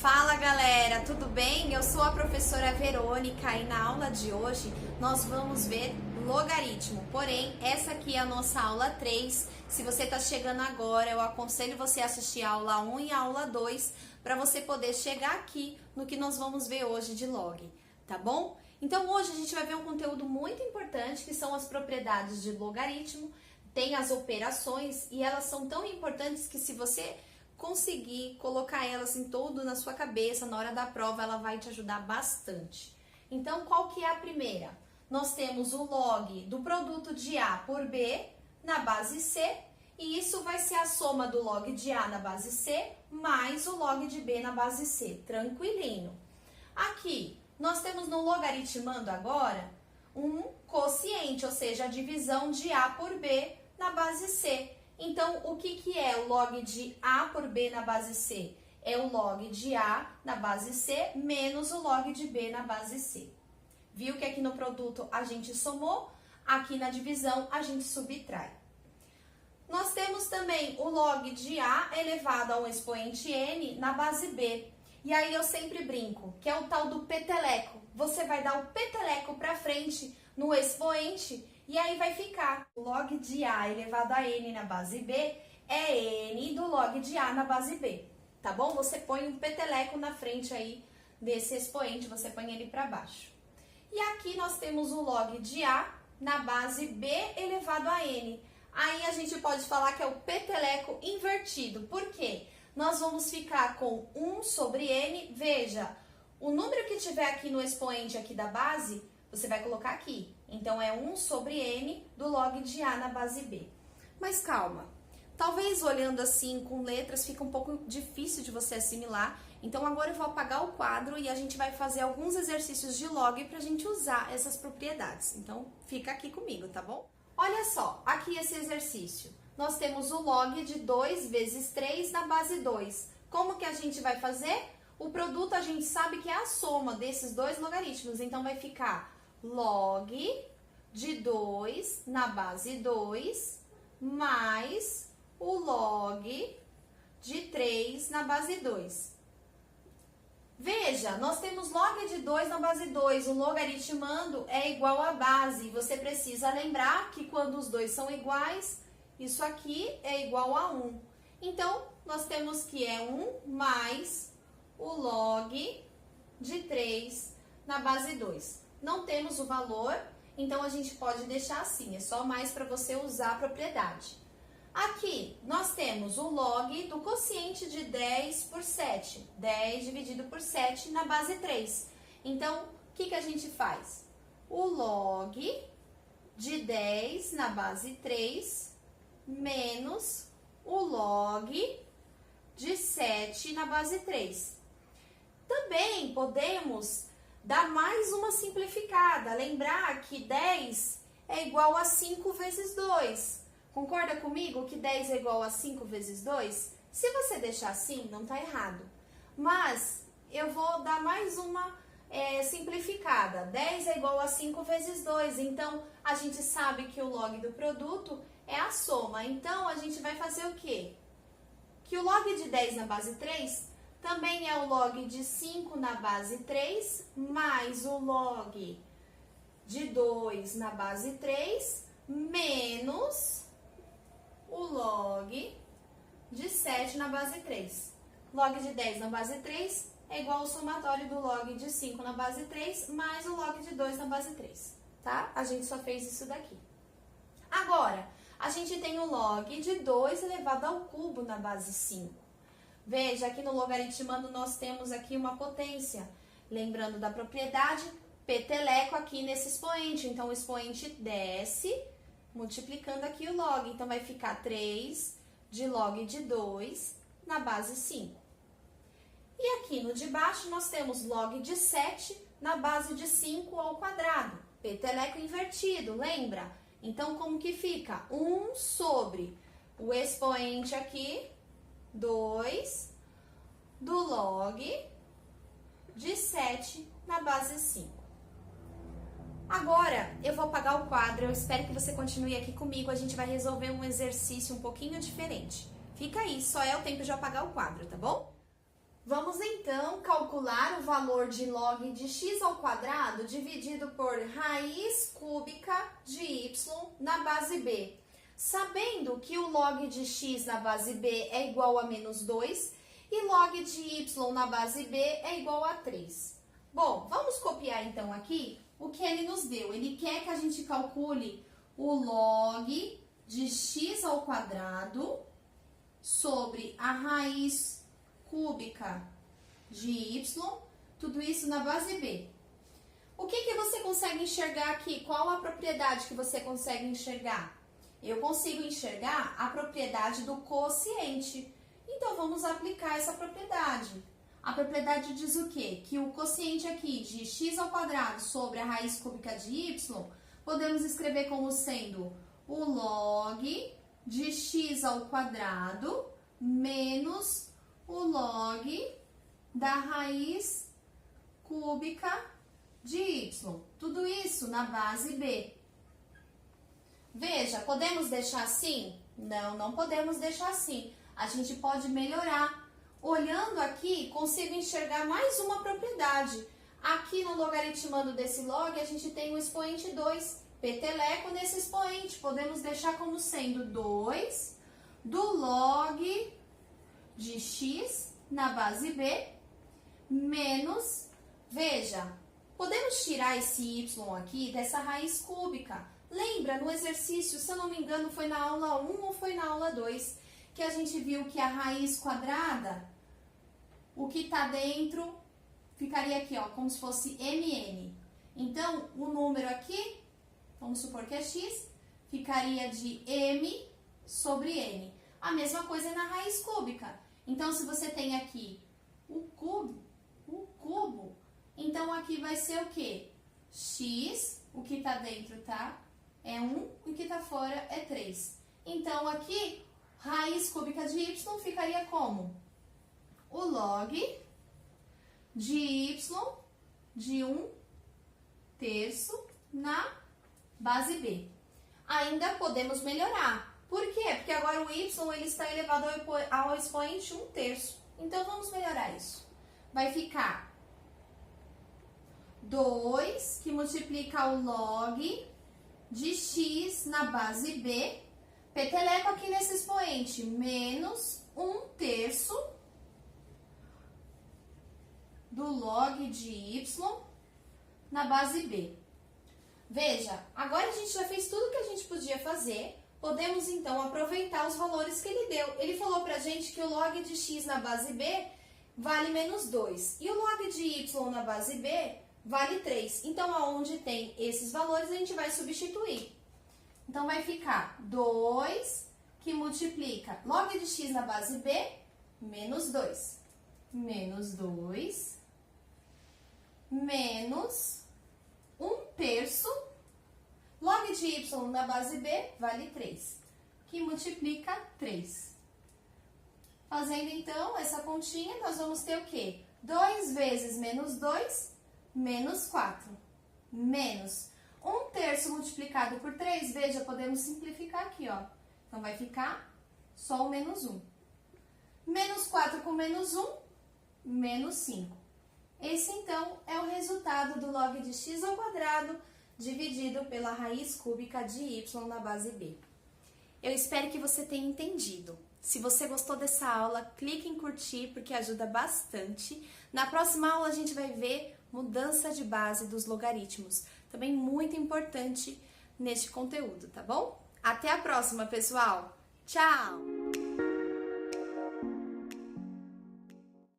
Fala galera, tudo bem? Eu sou a professora Verônica e na aula de hoje nós vamos ver logaritmo. Porém, essa aqui é a nossa aula 3. Se você está chegando agora, eu aconselho você a assistir a aula 1 e a aula 2 para você poder chegar aqui no que nós vamos ver hoje de log, tá bom? Então hoje a gente vai ver um conteúdo muito importante que são as propriedades de logaritmo, tem as operações e elas são tão importantes que se você conseguir colocar elas em todo na sua cabeça, na hora da prova, ela vai te ajudar bastante. Então, qual que é a primeira? Nós temos o log do produto de A por B na base C, e isso vai ser a soma do log de A na base C mais o log de B na base C, tranquilinho. Aqui, nós temos no logaritmando agora um quociente, ou seja, a divisão de A por B na base C. Então, o que é o log de A por B na base C? É o log de A na base C menos o log de B na base C. Viu que aqui no produto a gente somou, aqui na divisão a gente subtrai. Nós temos também o log de A elevado a um expoente n na base B. E aí eu sempre brinco, que é o tal do peteleco. Você vai dar o peteleco para frente no expoente e aí vai ficar o log de A elevado a n na base B é n do log de A na base B, tá bom? Você põe um peteleco na frente aí desse expoente, você põe ele para baixo. E aqui nós temos o log de A na base B elevado a n. Aí a gente pode falar que é o peteleco invertido. Por quê? Nós vamos ficar com 1 sobre n, veja, o número que tiver aqui no expoente aqui da base, você vai colocar aqui. Então, é 1 sobre n do log de A na base B. Mas calma, talvez olhando assim com letras fica um pouco difícil de você assimilar. Então, agora eu vou apagar o quadro e a gente vai fazer alguns exercícios de log para a gente usar essas propriedades. Então, fica aqui comigo, tá bom? Olha só, aqui esse exercício. Nós temos o log de 2 vezes 3 na base 2. Como que a gente vai fazer? O produto a gente sabe que é a soma desses dois logaritmos. Então, vai ficar log de 2 na base 2 mais o log de 3 na base 2. Veja, nós temos log de 2 na base 2, o logaritmando é igual a base. Você precisa lembrar que quando os dois são iguais, isso aqui é igual a 1. Então, nós temos que é 1 mais o log de 3 na base 2. Não temos o valor, então a gente pode deixar assim, é só mais para você usar a propriedade. Aqui, nós temos o log do quociente de 10 por 7, 10 dividido por 7 na base 3. Então, o que a gente faz? O log de 10 na base 3 menos o log de 7 na base 3. Também podemos dar mais uma simplificada, lembrar que 10 é igual a 5 vezes 2. Concorda comigo que 10 é igual a 5 vezes 2? Se você deixar assim, não está errado. Mas eu vou dar mais uma simplificada. 10 é igual a 5 vezes 2, então a gente sabe que o log do produto é a soma. Então, a gente vai fazer o quê? Que o log de 10 na base 3 também é o log de 5 na base 3, mais o log de 2 na base 3, menos o log de 7 na base 3. Log de 10 na base 3 é igual ao somatório do log de 5 na base 3, mais o log de 2 na base 3, tá? A gente só fez isso daqui. Agora, a gente tem o log de 2 elevado ao cubo na base 5. Veja, aqui no logaritmando nós temos aqui uma potência. Lembrando da propriedade, peteleco aqui nesse expoente. Então, o expoente desce, multiplicando aqui o log. Então, vai ficar 3 de log de 2 na base 5. E aqui no de baixo nós temos log de 7 na base de 5 ao quadrado. Peteleco invertido, lembra? Então, como que fica? 1 sobre o expoente aqui, 2 do log de 7 na base 5. Agora, eu vou apagar o quadro, eu espero que você continue aqui comigo, a gente vai resolver um exercício um pouquinho diferente. Fica aí, só é o tempo de eu apagar o quadro, tá bom? Vamos então calcular o valor de log de x ao quadrado dividido por raiz cúbica de y na base b. Sabendo que o log de x na base b é igual a menos 2 e log de y na base b é igual a 3. Bom, vamos copiar então aqui o que ele nos deu. Ele quer que a gente calcule o log de x ao quadrado sobre a raiz cúbica de y, tudo isso na base b. O que você consegue enxergar aqui? Qual a propriedade que você consegue enxergar? Eu consigo enxergar a propriedade do quociente. Então, vamos aplicar essa propriedade. A propriedade diz o quê? Que o quociente aqui de x ao quadrado sobre a raiz cúbica de y, podemos escrever como sendo o log de x ao quadrado menos o log da raiz cúbica de y. Tudo isso na base b. Veja, podemos deixar assim? Não, não podemos deixar assim. A gente pode melhorar. Olhando aqui, consigo enxergar mais uma propriedade. Aqui no logaritmando desse log, a gente tem o expoente 2. Peteleco nesse expoente. Podemos deixar como sendo 2 do log de x na base b menos, veja, podemos tirar esse y aqui dessa raiz cúbica. Lembra, no exercício, se eu não me engano, foi na aula 1 ou foi na aula 2, que a gente viu que a raiz quadrada, o que está dentro, ficaria aqui, ó, como se fosse mn. Então, o número aqui, vamos supor que é x, ficaria de m sobre n. A mesma coisa na raiz cúbica. Então, se você tem aqui o cubo, então aqui vai ser o quê? X, o que está dentro, tá? É 1, o que está fora é 3. Então, aqui, raiz cúbica de y ficaria como? O log de y de 1/3 na base b. Ainda podemos melhorar. Por quê? Porque agora o y ele está elevado ao expoente 1/3. Então, vamos melhorar isso. Vai ficar 2, que multiplica o log de x na base b, peteleco aqui nesse expoente, menos 1/3 do log de y na base b. Veja, agora a gente já fez tudo que a gente podia fazer, podemos então aproveitar os valores que ele deu. Ele falou pra gente que o log de x na base b vale menos 2 e o log de y na base b vale 3. Então, aonde tem esses valores, a gente vai substituir. Então, vai ficar 2, que multiplica log de x na base b, menos 2. Menos 2, menos 1/3. Log de y na base b vale 3, que multiplica 3. Fazendo, então, essa continha, nós vamos ter o quê? 2 vezes menos 2, menos 4. Menos 1/3 multiplicado por 3, veja, podemos simplificar aqui, ó. Então, vai ficar só o menos 1. Menos 4 com menos 1, menos 5. Esse, então, é o resultado do log de x ao quadrado dividido pela raiz cúbica de y na base b. Eu espero que você tenha entendido. Se você gostou dessa aula, clique em curtir, porque ajuda bastante. Na próxima aula, a gente vai ver mudança de base dos logaritmos. Também muito importante neste conteúdo, tá bom? Até a próxima, pessoal! Tchau!